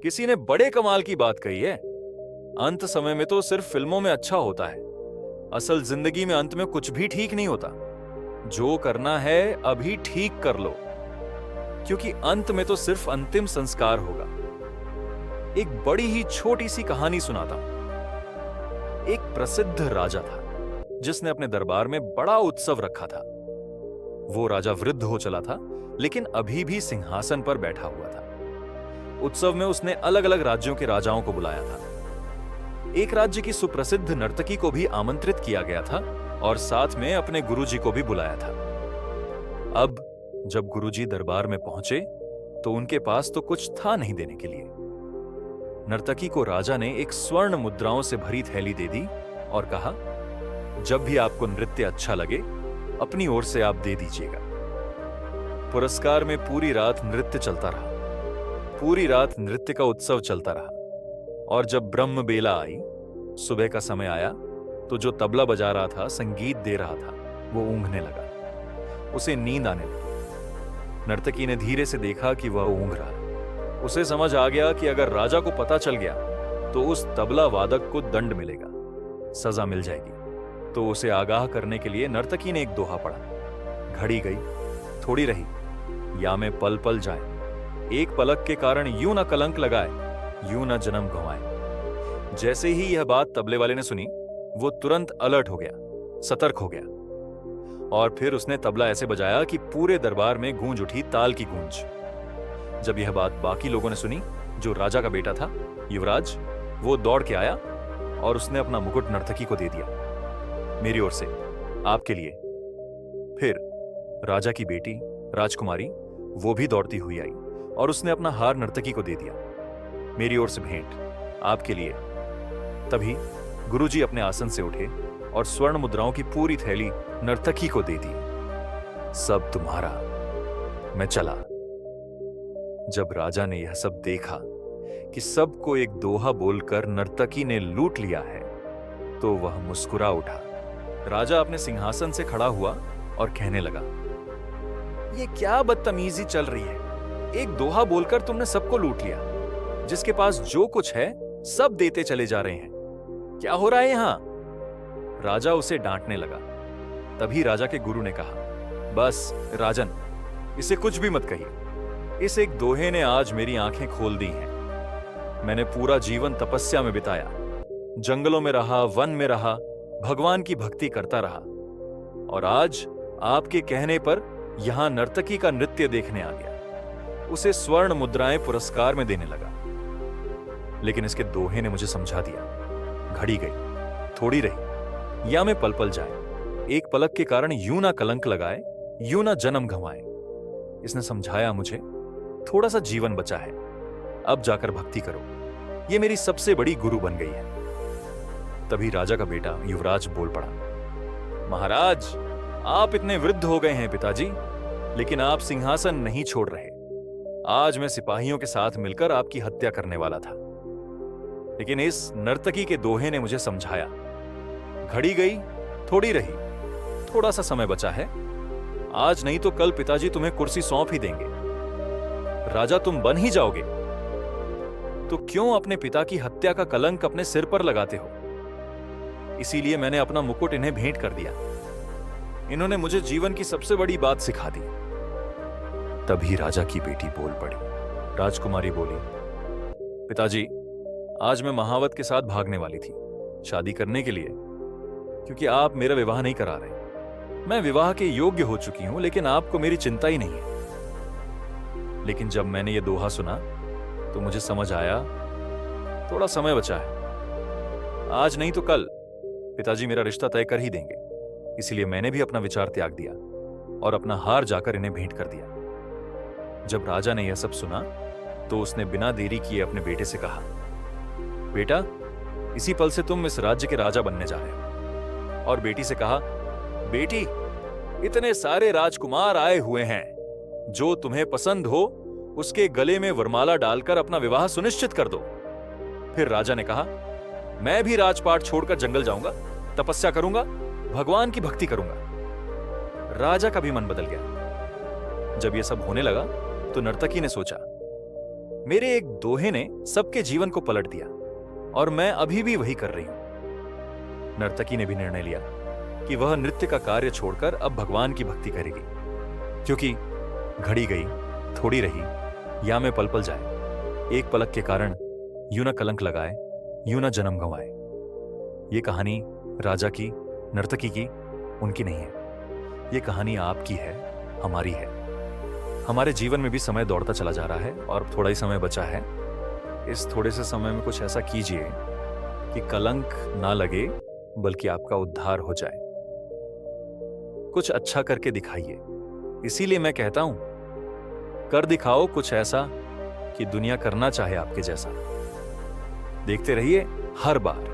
किसी ने बड़े कमाल की बात कही है। अंत समय में तो सिर्फ फिल्मों में अच्छा होता है, असल जिंदगी में अंत में कुछ भी ठीक नहीं होता। जो करना है अभी ठीक कर लो, क्योंकि अंत में तो सिर्फ अंतिम संस्कार होगा। एक बड़ी ही छोटी सी कहानी सुनाता हूं। एक प्रसिद्ध राजा था जिसने अपने दरबार में बड़ा उत्सव रखा था। वो राजा वृद्ध हो चला था, लेकिन अभी भी सिंहासन पर बैठा हुआ था। उत्सव में उसने अलग अलग राज्यों के राजाओं को बुलाया था। एक राज्य की सुप्रसिद्ध नर्तकी को भी आमंत्रित किया गया था और साथ में अपने गुरुजी को भी बुलाया था। अब जब गुरुजी दरबार में पहुंचे तो उनके पास तो कुछ था नहीं देने के लिए। नर्तकी को राजा ने एक स्वर्ण मुद्राओं से भरी थैली दे दी और कहा, जब भी आपको नृत्य अच्छा लगे अपनी ओर से आप दे दीजिएगा। पुरस्कार में पूरी रात नृत्य चलता रहा। पूरी रात नृत्य का उत्सव चलता रहा और जब ब्रह्म बेला आई, सुबह का समय आया, तो जो तबला बजा रहा था, संगीत दे रहा था, वो ऊँघने लगा। उसे नींद आने लगी। नर्तकी ने धीरे से देखा कि वह ऊँघ रहा है। उसे समझ आ गया कि अगर राजा को पता चल गया तो उस तबला वादक को दंड मिलेगा, सजा मिल जाएगी। तो उसे आगाह करने के लिए नर्तकी ने एक दोहा पढ़ा। घड़ी गई, थोड़ी रही, या में पल पल जाए, एक पलक के कारण यूं न कलंक लगाए, यूं न जन्म गंवाए। जैसे ही यह बात तबले वाले ने सुनी, वो तुरंत अलर्ट हो गया, सतर्क हो गया और फिर उसने तबला ऐसे बजाया कि पूरे दरबार में गूंज उठी ताल की गूंज। जब यह बात बाकी लोगों ने सुनी, जो राजा का बेटा था, युवराज, वो दौड़ के आया और उसने अपना मुकुट नर्तकी को दे दिया। मेरी ओर से आपके लिए। फिर राजा की बेटी राजकुमारी, वो भी दौड़ती हुई आई और उसने अपना हार नर्तकी को दे दिया। मेरी ओर से भेंट आपके लिए। तभी गुरुजी अपने आसन से उठे और स्वर्ण मुद्राओं की पूरी थैली नर्तकी को दे दी। सब तुम्हारा, मैं चला। जब राजा ने यह सब देखा कि सबको एक दोहा बोलकर नर्तकी ने लूट लिया है, तो वह मुस्कुरा उठा। राजा अपने सिंहासन से खड़ा हुआ और कहने लगा, ये क्या बदतमीजी चल रही है? एक दोहा बोलकर तुमने सबको लूट लिया। जिसके पास जो कुछ है सब देते चले जा रहे हैं। क्या हो रहा है यहां? राजा उसे डांटने लगा। तभी राजा के गुरु ने कहा, बस राजन, इसे कुछ भी मत कहिए। इस एक दोहे ने आज मेरी आंखें खोल दी हैं। मैंने पूरा जीवन तपस्या में बिताया, जंगलों में रहा, वन में रहा, भगवान की भक्ति करता रहा और आज आपके कहने पर यहां नर्तकी का नृत्य देखने आ गया। उसे स्वर्ण मुद्राएं पुरस्कार में देने लगा। लेकिन इसके दोहे ने मुझे समझा दिया। घड़ी गई, थोड़ी रही, या में पल पल जाए, एक पलक के कारण यूं ना कलंक लगाए, यूं ना जन्म गंवाए। इसने समझाया मुझे, थोड़ा सा जीवन बचा है, अब जाकर भक्ति करो। ये मेरी सबसे बड़ी गुरु बन गई है। तभी राजा का बेटा युवराज बोल पड़ा, महाराज, आप इतने वृद्ध हो गए हैं पिताजी, लेकिन आप सिंहासन नहीं छोड़ रहे। आज मैं सिपाहियों के साथ मिलकर आपकी हत्या करने वाला था, लेकिन इस नर्तकी के दोहे ने मुझे समझाया। घड़ी गई, थोड़ी रही, थोड़ा सा समय बचा है। आज नहीं तो कल पिताजी तुम्हें कुर्सी सौंप ही देंगे। राजा तुम बन ही जाओगे, तो क्यों अपने पिता की हत्या का कलंक अपने सिर पर लगाते हो? इसीलिए मैंने अपना मुकुट इन्हें भेंट कर दिया। इन्होंने मुझे जीवन की सबसे बड़ी बात सिखा दी। तभी राजा की बेटी बोल पड़ी। राजकुमारी बोली, पिताजी, आज मैं महावत के साथ भागने वाली थी शादी करने के लिए, क्योंकि आप मेरा विवाह नहीं करा रहे। मैं विवाह के योग्य हो चुकी हूं, लेकिन आपको मेरी चिंता ही नहीं है। लेकिन जब मैंने ये दोहा सुना तो मुझे समझ आया, थोड़ा समय बचा है। आज नहीं तो कल पिताजी मेरा रिश्ता तय कर ही देंगे। इसलिए मैंने भी अपना विचार त्याग दिया और अपना हार जाकर इन्हें भेंट कर दिया। जब राजा ने यह सब सुना तो उसने बिना देरी किए अपने बेटे से कहा, बेटा, इसी पल से तुम इस राज्य के राजा बनने जा रहे हो। और बेटी से कहा, बेटी, इतने सारे राजकुमार आए हुए हैं, जो तुम्हें पसंद हो उसके गले में वरमाला डालकर अपना विवाह सुनिश्चित कर दो। फिर राजा ने कहा, मैं भी राजपाट छोड़कर जंगल जाऊंगा, तपस्या करूंगा, भगवान की भक्ति करूंगा। राजा का भी मन बदल गया। जब यह सब होने लगा तो नर्तकी ने सोचा, मेरे एक दोहे ने सबके जीवन को पलट दिया और मैं अभी भी वही कर रही हूं। नर्तकी ने भी निर्णय लिया कि वह नृत्य का कार्य छोड़कर अब भगवान की भक्ति करेगी, क्योंकि घड़ी गई, थोड़ी रही, या में पल पल जाए, एक पलक के कारण यूं न कलंक लगाए, यूं न जन्म गंवाए। ये कहानी राजा की, नर्तकी की, उनकी नहीं है। ये कहानी आपकी है, हमारी है। हमारे जीवन में भी समय दौड़ता चला जा रहा है और थोड़ा ही समय बचा है। इस थोड़े से समय में कुछ ऐसा कीजिए कि कलंक ना लगे, बल्कि आपका उद्धार हो जाए। कुछ अच्छा करके दिखाइए। इसीलिए मैं कहता हूं, कर दिखाओ कुछ ऐसा कि दुनिया करना चाहे आपके जैसा। देखते रहिए हर बार